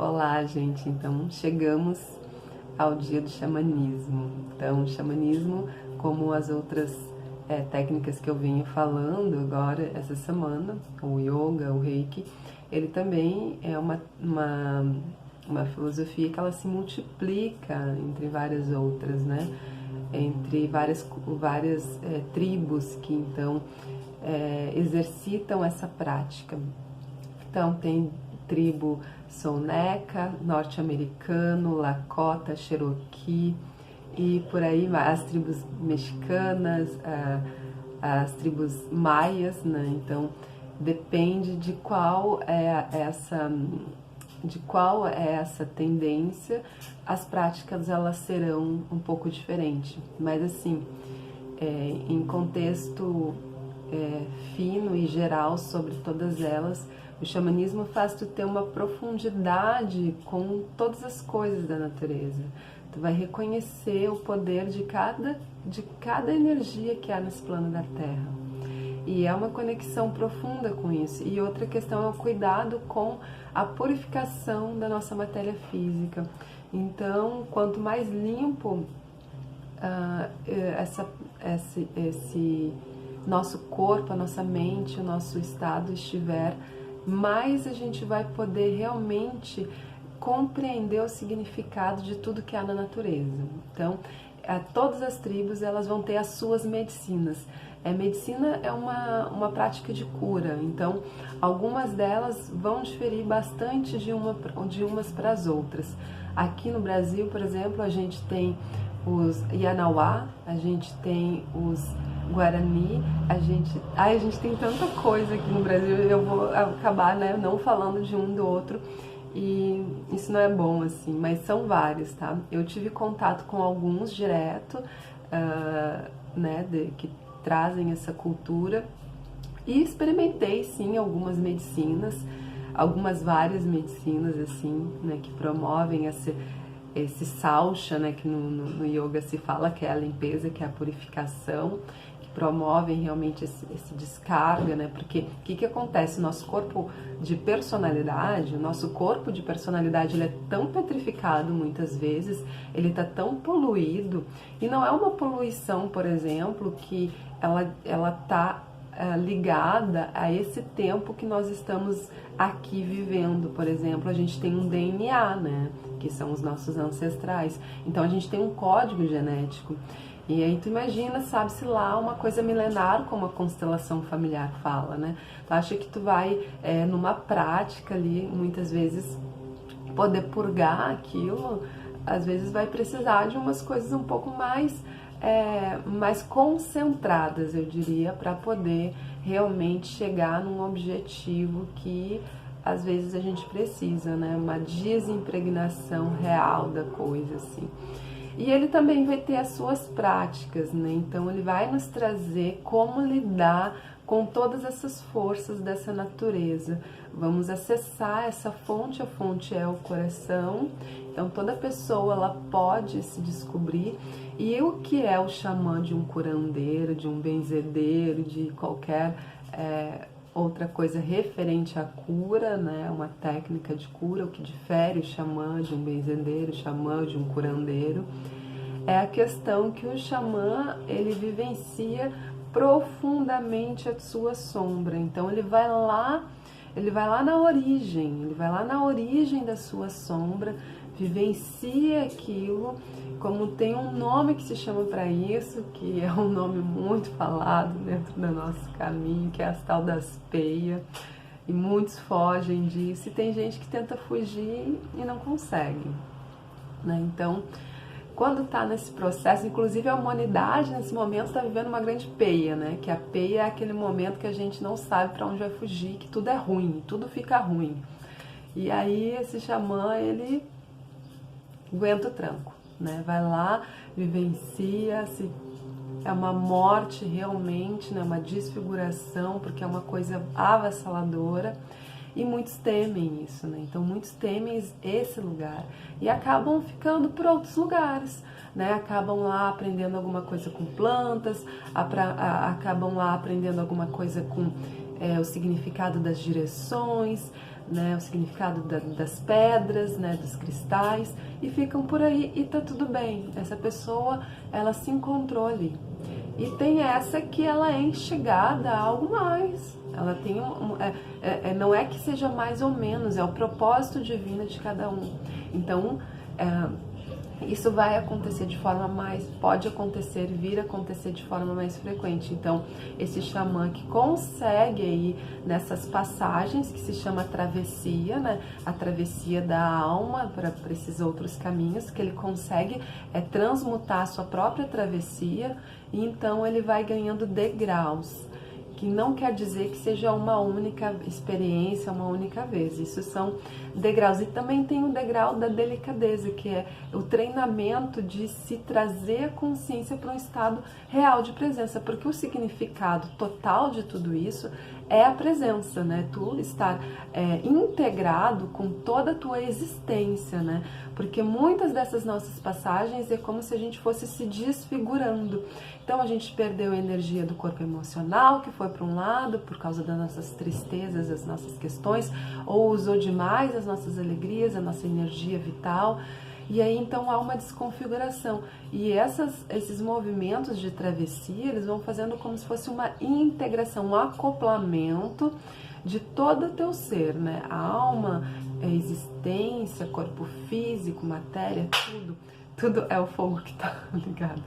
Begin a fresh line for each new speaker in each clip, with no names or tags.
Olá, gente. Então, chegamos ao dia do xamanismo. Então, o xamanismo, como as outras técnicas que eu venho falando agora, essa semana, o yoga, o reiki, ele também é uma filosofia que ela se multiplica entre várias outras, né? Entre várias tribos que, então, exercitam essa prática. Então, tem tribo Soneca, norte-americano, Lakota, Cherokee e por aí vai, as tribos mexicanas, as tribos maias, né? Então, depende de qual é essa tendência, as práticas elas serão um pouco diferentes. Mas assim, em contexto fino e geral sobre todas elas, o xamanismo faz tu ter uma profundidade com todas as coisas da natureza. Tu vai reconhecer o poder de cada energia que há nesse plano da Terra. E é uma conexão profunda com isso. E outra questão é o cuidado com a purificação da nossa matéria física. Então, quanto mais limpo esse nosso corpo, a nossa mente, o nosso estado estiver, mais a gente vai poder realmente compreender o significado de tudo que há na natureza. Então, todas as tribos elas vão ter as suas medicinas. Medicina é uma prática de cura, então algumas delas vão diferir bastante de umas para as outras. Aqui no Brasil, por exemplo, a gente tem os Yanauá, a gente tem os Guarani, a gente tem tanta coisa aqui no Brasil, eu vou acabar, né, não falando de um do outro, e isso não é bom, assim, mas são vários, tá? Eu tive contato com alguns direto, né, que trazem essa cultura, e experimentei, sim, algumas medicinas, várias medicinas, assim, né, que promovem esse saucha, né, que no yoga se fala que é a limpeza, que é a purificação, que promovem realmente esse descarga, né, porque o que acontece? O nosso corpo de personalidade, ele é tão petrificado muitas vezes, ele está tão poluído, e não é uma poluição, por exemplo, que ela tá ligada a esse tempo que nós estamos aqui vivendo. Por exemplo, a gente tem um DNA, né, que são os nossos ancestrais, então a gente tem um código genético, e aí tu imagina, sabe-se lá, uma coisa milenar como a constelação familiar fala, né, tu acha que tu vai numa prática ali, muitas vezes, poder purgar aquilo, às vezes vai precisar de umas coisas um pouco mais concentradas, eu diria, para poder realmente chegar num objetivo que às vezes a gente precisa, né? Uma desimpregnação real da coisa, assim. E ele também vai ter as suas práticas, né? Então ele vai nos trazer como lidar com todas essas forças dessa natureza. Vamos acessar essa fonte, a fonte é o coração, então toda pessoa ela pode se descobrir. E o que é o xamã de um curandeiro, de um benzedeiro, de qualquer outra coisa referente à cura, né? Uma técnica de cura, o que difere o xamã de um benzedeiro, o xamã de um curandeiro, é a questão que o xamã ele vivencia profundamente a sua sombra. Então ele vai lá na origem da sua sombra, vivencia aquilo, como tem um nome que se chama para isso, que é um nome muito falado dentro do nosso caminho, que é a tal das peias, e muitos fogem disso, e tem gente que tenta fugir e não consegue, né? Então, quando está nesse processo, inclusive a humanidade nesse momento está vivendo uma grande peia, né? Que a peia é aquele momento que a gente não sabe para onde vai fugir, que tudo é ruim, tudo fica ruim. E aí esse xamã, ele aguenta o tranco, né? Vai lá, vivencia, é uma morte realmente, né? Uma desfiguração, porque é uma coisa avassaladora. E muitos temem isso, né? Então muitos temem esse lugar e acabam ficando por outros lugares, né? Acabam lá aprendendo alguma coisa com plantas, acabam lá aprendendo alguma coisa com o significado das direções, né, o significado das pedras, né, dos cristais, e ficam por aí e tá tudo bem. Essa pessoa, ela se encontrou ali. E tem essa que ela é instigada a algo mais. Ela tem não é que seja mais ou menos, é o propósito divino de cada um. Então, isso vai acontecer de forma mais, pode acontecer, vir a acontecer de forma mais frequente. Então, esse xamã que consegue aí nessas passagens, que se chama travessia, né? A travessia da alma para esses outros caminhos, que ele consegue transmutar a sua própria travessia, e então ele vai ganhando degraus, que não quer dizer que seja uma única experiência, uma única vez. Isso são degraus. E também tem o degrau da delicadeza, que é o treinamento de se trazer a consciência para um estado real de presença, porque o significado total de tudo isso é a presença, né? Tu estar integrado com toda a tua existência, né? Porque muitas dessas nossas passagens é como se a gente fosse se desfigurando. Então a gente perdeu a energia do corpo emocional, que foi para um lado por causa das nossas tristezas, das nossas questões, ou usou demais as nossas alegrias, a nossa energia vital. E aí então há uma desconfiguração. E esses movimentos de travessia, eles vão fazendo como se fosse uma integração, um acoplamento de todo o teu ser, né? A alma, a existência, corpo físico, matéria, tudo é o fogo que tá ligado,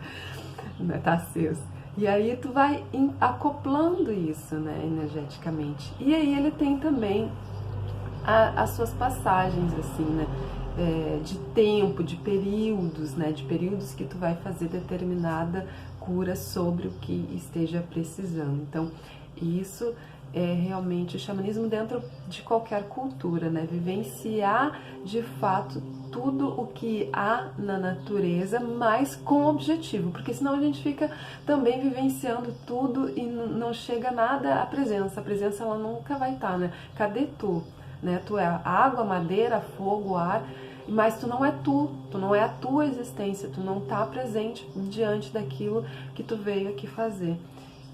né? Tá aceso. E aí tu vai acoplando isso, né, energeticamente. E aí ele tem também as suas passagens, assim, né? De tempo, de períodos, né? De períodos que tu vai fazer determinada cura sobre o que esteja precisando. Então, isso é realmente o xamanismo dentro de qualquer cultura, né? Vivenciar de fato tudo o que há na natureza, mas com objetivo, porque senão a gente fica também vivenciando tudo e não chega nada à presença. A presença ela nunca vai estar, né? Cadê tu? Né? Tu é a água, a madeira, fogo, ar, mas tu não é tu não é a tua existência, tu não está presente diante daquilo que tu veio aqui fazer.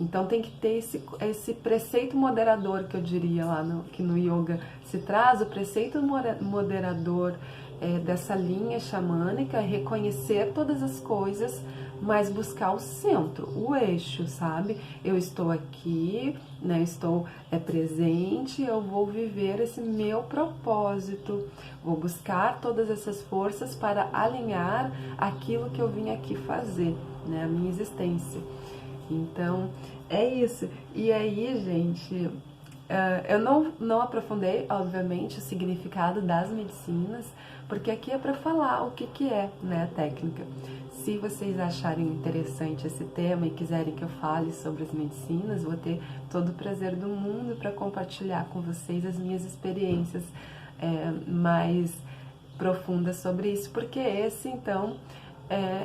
Então tem que ter esse preceito moderador que eu diria lá que no yoga se traz, o preceito moderador dessa linha xamânica, é reconhecer todas as coisas, mas buscar o centro, o eixo, sabe? Eu estou aqui, né? Estou presente, eu vou viver esse meu propósito, vou buscar todas essas forças para alinhar aquilo que eu vim aqui fazer, né? A minha existência. Então, é isso. E aí, gente, eu não aprofundei, obviamente, o significado das medicinas, porque aqui é para falar o que é, né, a técnica. Se vocês acharem interessante esse tema e quiserem que eu fale sobre as medicinas, vou ter todo o prazer do mundo para compartilhar com vocês as minhas experiências mais profundas sobre isso, porque esse, então,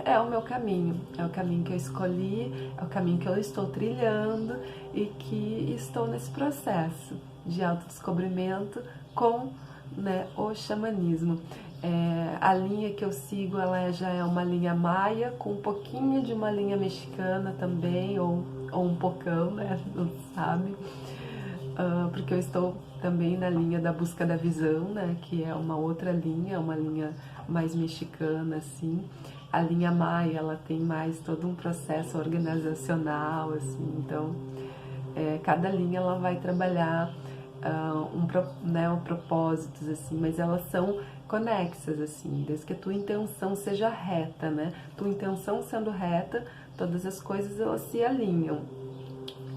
é o meu caminho, é o caminho que eu escolhi, é o caminho que eu estou trilhando e que estou nesse processo de autodescobrimento com, né, o xamanismo. A linha que eu sigo, ela já é uma linha maia, com um pouquinho de uma linha mexicana também, ou um pocão, né, não sabe, porque eu estou também na linha da busca da visão, né, que é uma outra linha, uma linha mais mexicana, assim. A linha maia, ela tem mais todo um processo organizacional, assim, então cada linha ela vai trabalhar propósitos, assim, mas elas são conexas, assim, desde que a tua intenção seja reta, né? Tua intenção sendo reta, todas as coisas elas se alinham.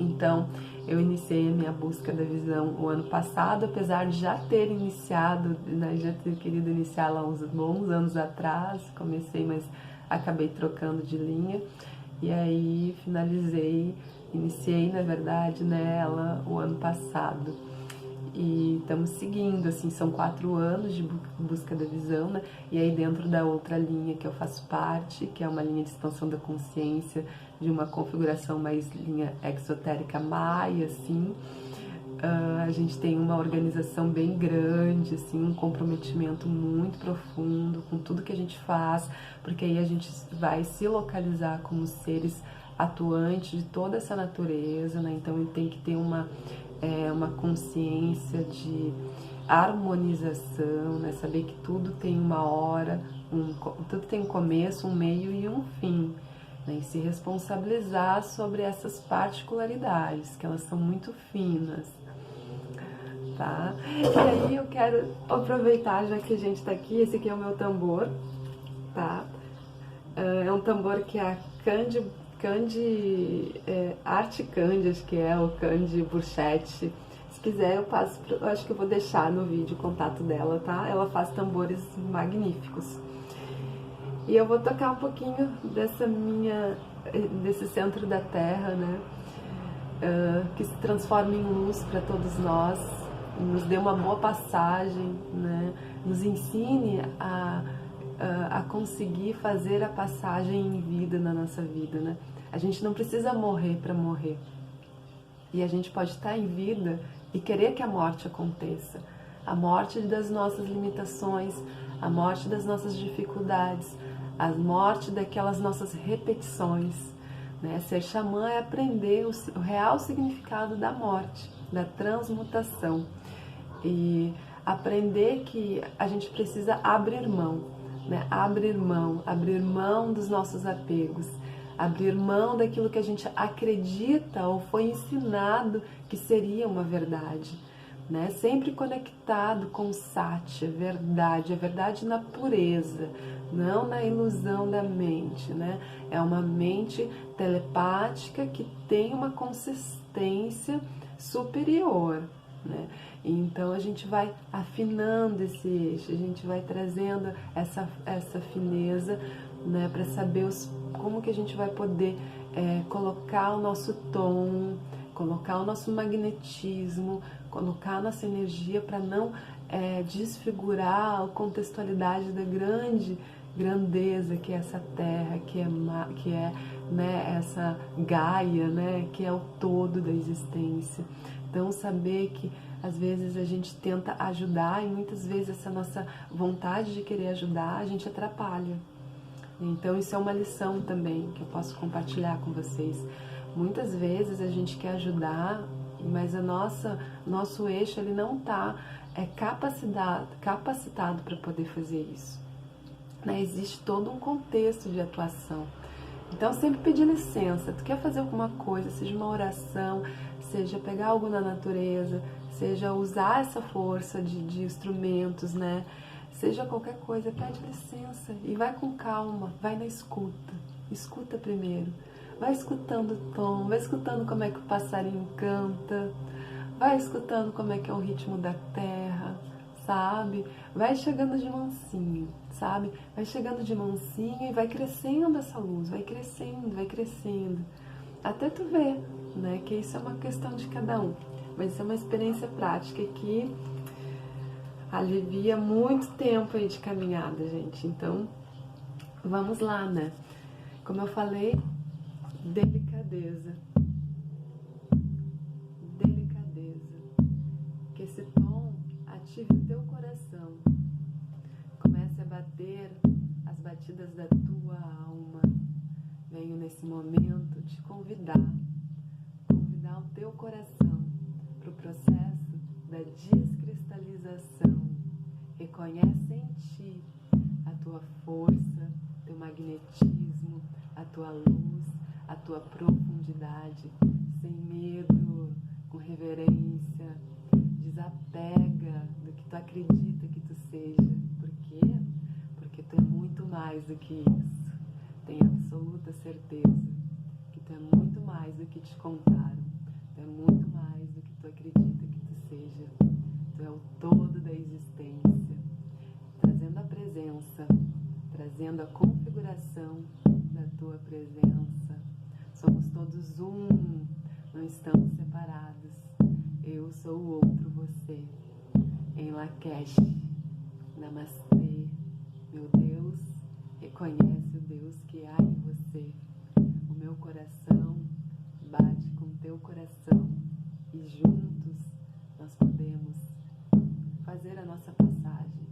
Então, eu iniciei a minha busca da visão o ano passado, apesar de já ter iniciado, né, já ter querido iniciar lá uns bons anos atrás, comecei, mas acabei trocando de linha, e aí iniciei, na verdade, né, ela o ano passado. E estamos seguindo, assim, são 4 anos de busca da visão, né? E aí dentro da outra linha que eu faço parte, que é uma linha de expansão da consciência, de uma configuração mais linha exotérica maia, assim, a gente tem uma organização bem grande, assim, um comprometimento muito profundo com tudo que a gente faz, porque aí a gente vai se localizar como seres atuantes de toda essa natureza, né? Então tem que ter uma consciência harmonização, né? Saber que tudo tem uma hora, tudo tem um começo, um meio e um fim, né? E se responsabilizar sobre essas particularidades, que elas são muito finas, tá? E aí eu quero aproveitar, já que a gente tá aqui, esse aqui é o meu tambor, tá? É um tambor que é a Arte Candy, acho que é, o Candy Burchett. Se quiser eu passo, eu acho que eu vou deixar no vídeo o contato dela, tá? Ela faz tambores magníficos. E eu vou tocar um pouquinho desse centro da Terra, né? Que se transforma em luz para todos nós, nos dê uma boa passagem, né? Nos ensine a conseguir fazer a passagem em vida na nossa vida, né? A gente não precisa morrer para morrer. E a gente pode estar em vida e querer que a morte aconteça. A morte das nossas limitações, a morte das nossas dificuldades, a morte daquelas nossas repetições, né? Ser xamã é aprender o real significado da morte, da transmutação. E aprender que a gente precisa abrir mão, né? Abrir mão dos nossos apegos, abrir mão daquilo que a gente acredita ou foi ensinado que seria uma verdade, né? Sempre conectado com o Sati, a verdade na pureza, não na ilusão da mente, né? É uma mente telepática que tem uma consistência superior, né? Então a gente vai afinando esse eixo, a gente vai trazendo essa fineza, né, para saber como que a gente vai poder colocar o nosso tom, colocar o nosso magnetismo, colocar a nossa energia para não desfigurar a contextualidade da grandeza que é essa Terra, que é né, essa Gaia, né, que é o todo da existência. Então saber que às vezes a gente tenta ajudar e muitas vezes essa nossa vontade de querer ajudar a gente atrapalha. Então isso é uma lição também que eu posso compartilhar com vocês. Muitas vezes a gente quer ajudar, mas nosso eixo ele não está capacitado para poder fazer isso, né? Existe todo um contexto de atuação. Então sempre pedir licença. Tu quer fazer alguma coisa, seja uma oração, seja pegar algo na natureza, seja usar essa força de instrumentos, né? Seja qualquer coisa, pede licença e vai com calma, vai na escuta. Escuta primeiro. Vai escutando o tom, vai escutando como é que o passarinho canta, vai escutando como é que é o ritmo da terra, sabe? Vai chegando de mansinho, sabe? Vai chegando de mansinho e vai crescendo essa luz, vai crescendo. Até tu ver, né? Que isso é uma questão de cada um. Mas isso é uma experiência prática que alivia muito tempo aí de caminhada, gente. Então, vamos lá, né? Como eu falei, delicadeza. Que esse tom ative o teu coração. Comece a bater as batidas da tua alma. Venho nesse momento te convidar o teu coração para o processo da descristalização. Reconhece em ti a tua força, teu magnetismo, a tua luz, a tua profundidade, sem medo, com reverência. Desapega do que tu acredita que tu seja. Por quê? Porque tu é muito mais do que isso. Tenho absoluta certeza que tu é muito mais do que te contaram. Tu é muito mais do que tu acredita que tu seja. Tu é o todo da existência. Trazendo a presença, trazendo a configuração da tua presença. Somos todos um, não estamos separados. Eu sou o outro você. Em Lakesh, Namastê, meu Deus, reconhece o Deus que há em você. O meu coração bate com o teu coração e juntos nós podemos fazer a nossa passagem